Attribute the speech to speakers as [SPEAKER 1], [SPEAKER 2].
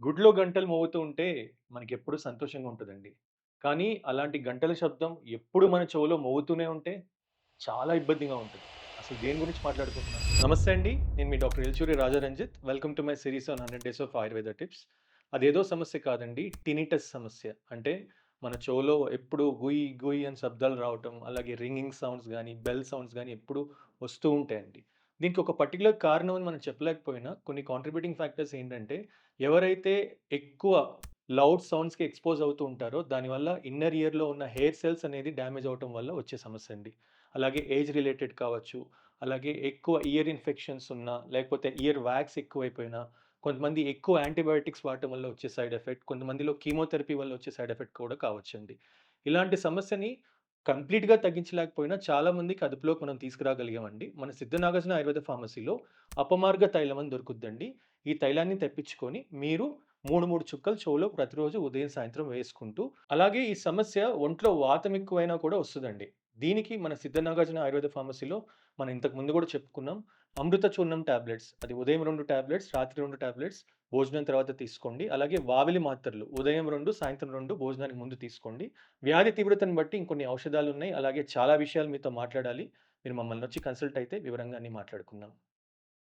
[SPEAKER 1] గుడిలో గంటలు మోగుతూ ఉంటే మనకెప్పుడు సంతోషంగా ఉంటదండి. కానీ అలాంటి గంటల శబ్దం ఎప్పుడు మన చెవులో మోగుతూనే ఉంటే చాలా ఇబ్బందిగా ఉంటది. అసలు దేని గురించి మాట్లాడుకుంటున్నాం? నమస్తే అండి. నేను మీ doctor Elchuri Rajaranjit. Welcome to my series on 100 days of Ayurveda tips. అదేదో సమస్య కాదండి. టినిటస్ సమస్య. అంటే మన చెవులో ఎప్పుడు గుయ్ గుయ్ అని శబ్దాలు రావటం, అలాగే రింగింగ్ సౌండ్స్ గానీ, బెల్ సౌండ్స్ గానీ ఎప్పుడు వస్తూ ఉంటాయండి. దీనికి ఒక పర్టిక్యులర్ కారణం అని మనం చెప్పలేకపోయినా కొన్ని కాంట్రిబ్యూటింగ్ ఫ్యాక్టర్స్ ఏంటంటే ఎవరైతే ఎక్కువ లౌడ్ సౌండ్స్‌కి ఎక్స్‌పోజ్ అవుతూ ఉంటారో, దానివల్ల ఇన్నర్ ఇయర్‌లో ఉన్న హెయిర్ సెల్స్ అనేది డ్యామేజ్ అవ్వటం వల్ల వచ్చే సమస్య అండి. అలాగే ఏజ్ రిలేటెడ్ కావచ్చు, అలాగే ఎక్కువ ఇయర్ ఇన్ఫెక్షన్స్ ఉన్నా, లేకపోతే ఇయర్ వాక్స్ ఎక్కువైపోయినా, కొంతమంది ఎక్కువ యాంటీబయోటిక్స్ వాడటం వల్ల వచ్చే సైడ్ ఎఫెక్ట్, కొంతమందిలో కీమోథెరపీ వల్ల వచ్చే సైడ్ ఎఫెక్ట్ కూడా కావచ్చండి. ఇలాంటి సమస్యని కంప్లీట్‌గా తగ్గించలేకపోయినా చాలా మందికి అదుపులోకి మనం తీసుకురాగలిగామండి. మన సిద్ధ నాగార్జున ఆయుర్వేద ఫార్మసీలో అపమార్గ తైలం అని దొరుకుద్దండి. ఈ తైలాన్ని తెప్పించుకొని మీరు 3 చుక్కలు చెవులో ప్రతిరోజు ఉదయం, సాయంత్రం వేసుకుంటూ అలాగే ఈ సమస్య ఒంట్లో వాతం ఎక్కువైనా కూడా వస్తదండి. దీనికి మన సిద్ధ నాగార్జున ఆయుర్వేద ఫార్మసీలో మనం ఇంతకు ముందు కూడా చెప్పుకున్నాం. అమృత చూర్ణం టాబ్లెట్స్ అది ఉదయం 2 టాబ్లెట్స్, రాత్రి 2 టాబ్లెట్స్ భోజనం తర్వాత తీసుకోండి. అలాగే వావిలి మాత్రలు ఉదయం 2, సాయంత్రం 2 భోజనానికి ముందు తీసుకోండి. వ్యాధి తీవ్రతను బట్టి ఇంకొన్ని ఔషధాలున్నాయి. అలాగే చాలా విషయాలు మీతో మాట్లాడాలి. మీరు మమ్మల్నొచ్చి కన్సల్ట్ అయితే వివరంగా అన్నీ మాట్లాడుకుందాం.